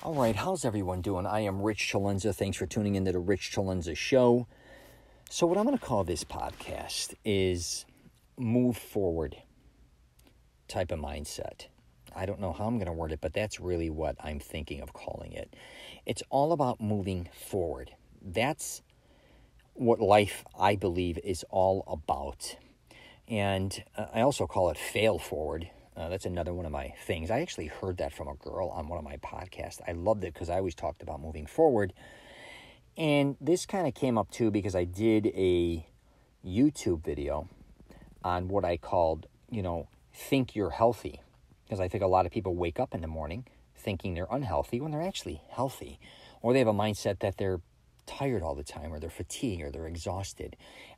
All right, how's everyone doing? I am Rich CELENZA. Thanks for tuning into the Rich CELENZA Show. So what I'm going to call this podcast is move forward type of mindset. I don't know how I'm going to word it, but that's really what I'm thinking of calling it. It's all about moving forward. That's what life, I believe, is all about. And I also call it fail forward. That's another one of my things. I actually heard that from a girl on one of my podcasts. I loved it because I always talked about moving forward. And this kind of came up too because I did a YouTube video on what I called, think you're healthy. Because I think a lot of people wake up in the morning thinking they're unhealthy when they're actually healthy. Or they have a mindset that they're tired all the time, or they're fatigued, or they're exhausted.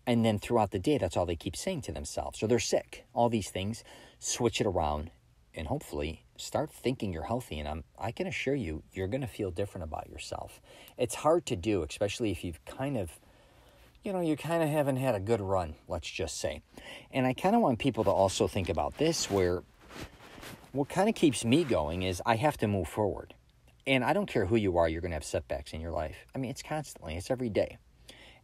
And then throughout the day, that's all they keep saying to themselves. So they're sick. All these things, switch it around, and hopefully start thinking you're healthy. And I can assure you, you're going to feel different about yourself. It's hard to do, especially if you've you haven't had a good run, let's just say. And I kind of want people to also think about this, where what kind of keeps me going is I have to move forward. And I don't care who you are, you're going to have setbacks in your life. I mean, it's constantly, it's every day.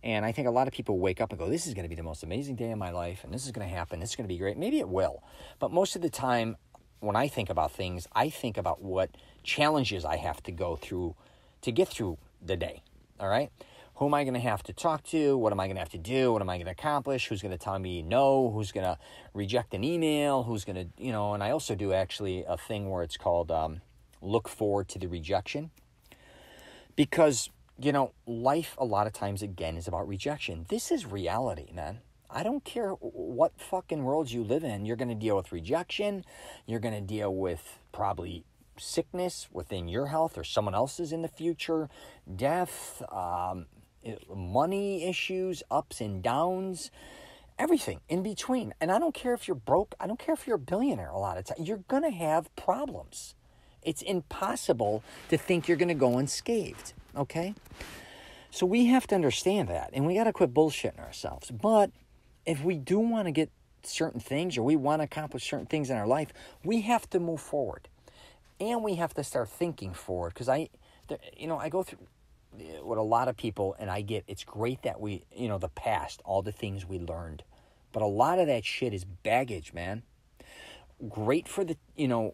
And I think a lot of people wake up and go, this is going to be the most amazing day of my life, and this is going to happen, this is going to be great. Maybe it will. But most of the time, when I think about things, I think about what challenges I have to go through to get through the day, all right? Who am I going to have to talk to? What am I going to have to do? What am I going to accomplish? Who's going to tell me no? Who's going to reject an email? Who's going to, and I also do actually a thing where it's called look forward to the rejection. Because, life a lot of times, again, is about rejection. This is reality, man. I don't care what fucking world you live in. You're going to deal with rejection. You're going to deal with probably sickness within your health or someone else's in the future, death, money issues, ups and downs, everything in between. And I don't care if you're broke. I don't care if you're a billionaire a lot of times. You're going to have problems. It's impossible to think you're going to go unscathed, okay? So we have to understand that, and we got to quit bullshitting ourselves. But if we do want to get certain things, or we want to accomplish certain things in our life, we have to move forward. And we have to start thinking forward, because I go through what a lot of people, and I get, it's great that we, the past, all the things we learned. But a lot of that shit is baggage, man. Great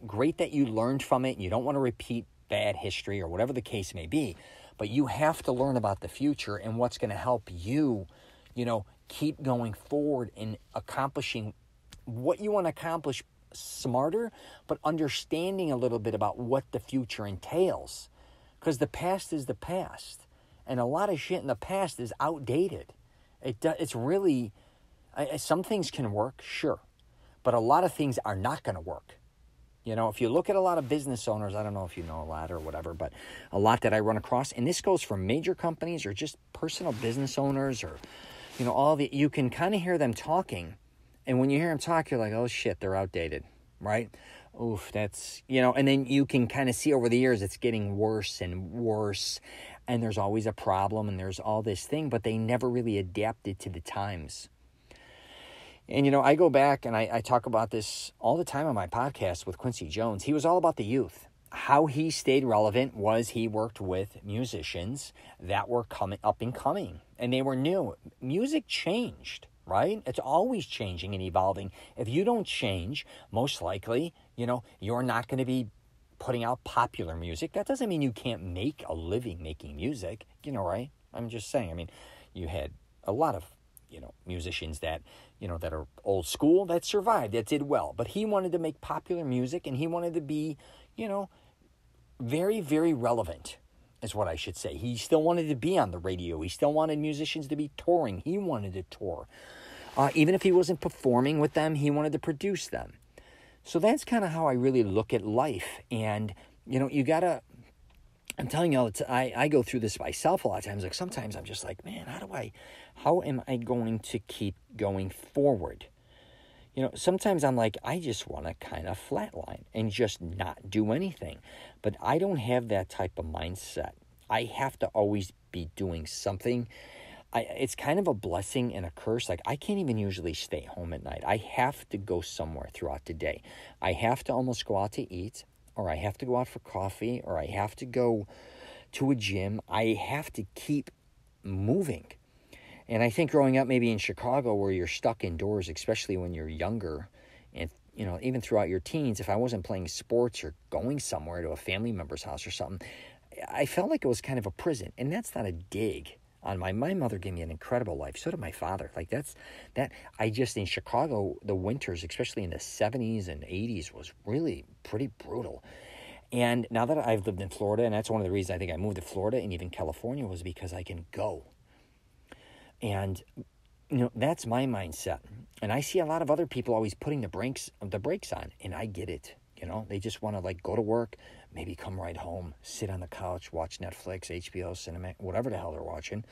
great that you learned from it. You don't want to repeat bad history or whatever the case may be, but you have to learn about the future and what's going to help you, keep going forward in accomplishing what you want to accomplish smarter, but understanding a little bit about what the future entails, because the past is the past, and a lot of shit in the past is outdated. It's really, some things can work, sure. But a lot of things are not going to work. If you look at a lot of business owners, I don't know if you know a lot or whatever, but a lot that I run across, and this goes for major companies or just personal business owners or, you can kind of hear them talking. And when you hear them talk, you're like, oh shit, they're outdated, right? Oof, that's, and then you can kind of see over the years, it's getting worse and worse. And there's always a problem and there's all this thing, but they never really adapted to the times. And, I go back and I talk about this all the time on my podcast with Quincy Jones. He was all about the youth. How he stayed relevant was he worked with musicians that were up and coming, and they were new. Music changed, right? It's always changing and evolving. If you don't change, most likely, you're not going to be putting out popular music. That doesn't mean you can't make a living making music, right? I'm just saying, you had a lot of musicians that, that are old school, that survived, that did well. But he wanted to make popular music, and he wanted to be, very, very relevant, is what I should say. He still wanted to be on the radio. He still wanted musicians to be touring. He wanted to tour. Even if he wasn't performing with them, he wanted to produce them. So that's kind of how I really look at life. And, you got to, I'm telling you all, I go through this myself a lot of times. Like sometimes I'm just like, man, how am I going to keep going forward? Sometimes I'm like, I just want to kind of flatline and just not do anything. But I don't have that type of mindset. I have to always be doing something. It's kind of a blessing and a curse. Like I can't even usually stay home at night. I have to go somewhere throughout the day. I have to almost go out to eat, or I have to go out for coffee, or I have to go to a gym. I have to keep moving. And I think growing up maybe in Chicago where you're stuck indoors, especially when you're younger, and even throughout your teens, if I wasn't playing sports or going somewhere to a family member's house or something, I felt like it was kind of a prison. And that's not a dig on my mother gave me an incredible life. So did my father. Like in Chicago, the winters, especially in the 70s and 80s, was really pretty brutal. And now that I've lived in Florida, and that's one of the reasons I think I moved to Florida and even California, was because I can go. And that's my mindset. And I see a lot of other people always putting the brakes on, and I get it. They just want to go to work, maybe come right home, sit on the couch, watch Netflix, HBO, Cinema, whatever the hell they're watching,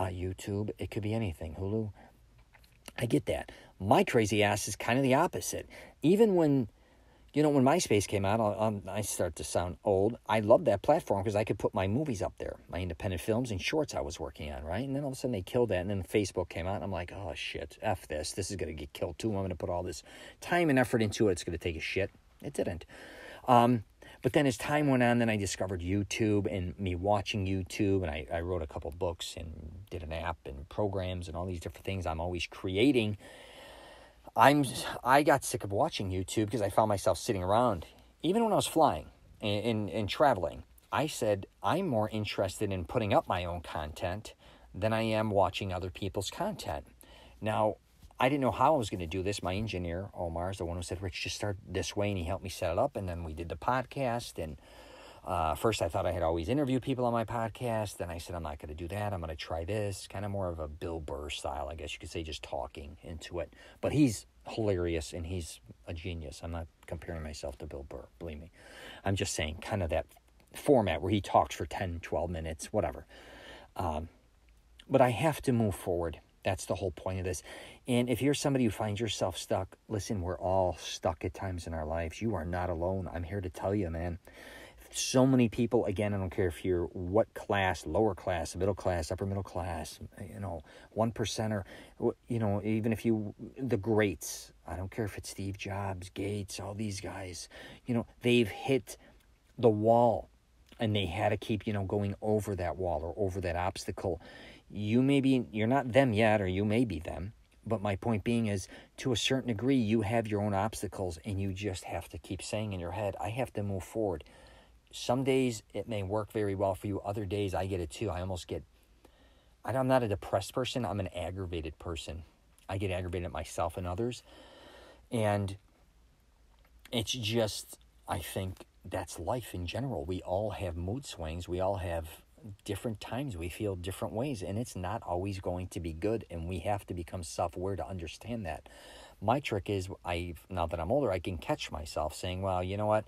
YouTube. It could be anything, Hulu. I get that. My crazy ass is kind of the opposite. Even when MySpace came out, I start to sound old. I loved that platform because I could put my movies up there, my independent films and shorts I was working on, right? And then all of a sudden they killed that, and then Facebook came out, and I'm like, oh, shit, F this. This is going to get killed, too. I'm going to put all this time and effort into it. It's going to take a shit. It didn't. But then as time went on, then I discovered YouTube and me watching YouTube, and I wrote a couple books and did an app and programs and all these different things I'm always creating. I got sick of watching YouTube because I found myself sitting around, even when I was flying and traveling. I said, I'm more interested in putting up my own content than I am watching other people's content. Now, I didn't know how I was going to do this. My engineer, Omar, is the one who said, Rich, just start this way, and he helped me set it up, and then we did the podcast, and first I thought I had always interviewed people on my podcast. Then I said, I'm not going to do that. I'm going to try this. Kind of more of a Bill Burr style, I guess you could say, just talking into it. But he's hilarious and he's a genius. I'm not comparing myself to Bill Burr, believe me. I'm just saying kind of that format where he talks for 10, 12 minutes, whatever. But I have to move forward. That's the whole point of this. And if you're somebody who finds yourself stuck, listen, we're all stuck at times in our lives. You are not alone. I'm here to tell you, man. So many people, again, I don't care if you're what class, lower class, middle class, upper middle class, 1%er, even if the greats, I don't care if it's Steve Jobs, Gates, all these guys, they've hit the wall and they had to keep, going over that wall or over that obstacle. You're not them yet, or you may be them. But my point being is, to a certain degree, you have your own obstacles and you just have to keep saying in your head, I have to move forward. Some days it may work very well for you. Other days I get it too. I'm not a depressed person. I'm an aggravated person. I get aggravated at myself and others. And it's just, I think that's life in general. We all have mood swings. We all have different times. We feel different ways. And it's not always going to be good. And we have to become self-aware to understand that. My trick is, now that I'm older, I can catch myself saying, well, you know what?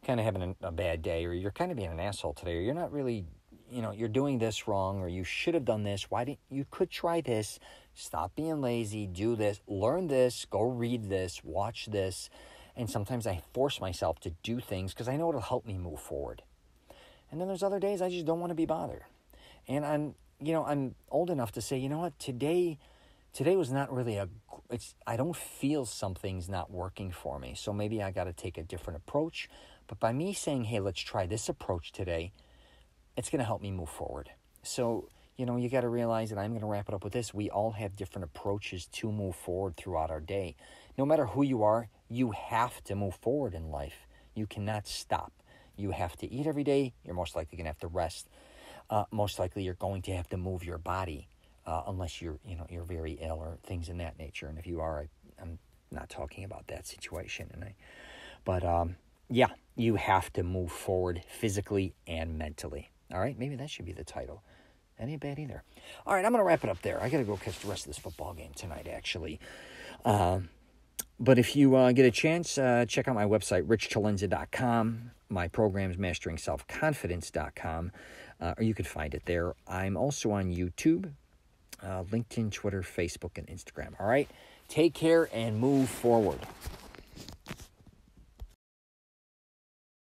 Kind of having a bad day, or you're kind of being an asshole today, or you're not really, you're doing this wrong, or you should have done this. You could try this. Stop being lazy. Do this. Learn this. Go read this. Watch this. And sometimes I force myself to do things because I know it'll help me move forward. And then there's other days I just don't want to be bothered. And I'm old enough to say, you know what, today was not really I don't feel something's not working for me. So maybe I got to take a different approach. But by me saying, hey, let's try this approach today, it's going to help me move forward. So, you got to realize, and I'm going to wrap it up with this, we all have different approaches to move forward throughout our day. No matter who you are, you have to move forward in life. You cannot stop. You have to eat every day. You're most likely going to have to rest. Most likely you're going to have to move your body unless you're very ill or things in that nature. And if you are, I'm not talking about that situation. Yeah, you have to move forward physically and mentally. All right, maybe that should be the title. That ain't bad either. All right, I'm going to wrap it up there. I got to go catch the rest of this football game tonight, actually. But if you get a chance, check out my website, richcelenza.com. My program's masteringselfconfidence.com, or you could find it there. I'm also on YouTube, LinkedIn, Twitter, Facebook, and Instagram. All right, take care and move forward.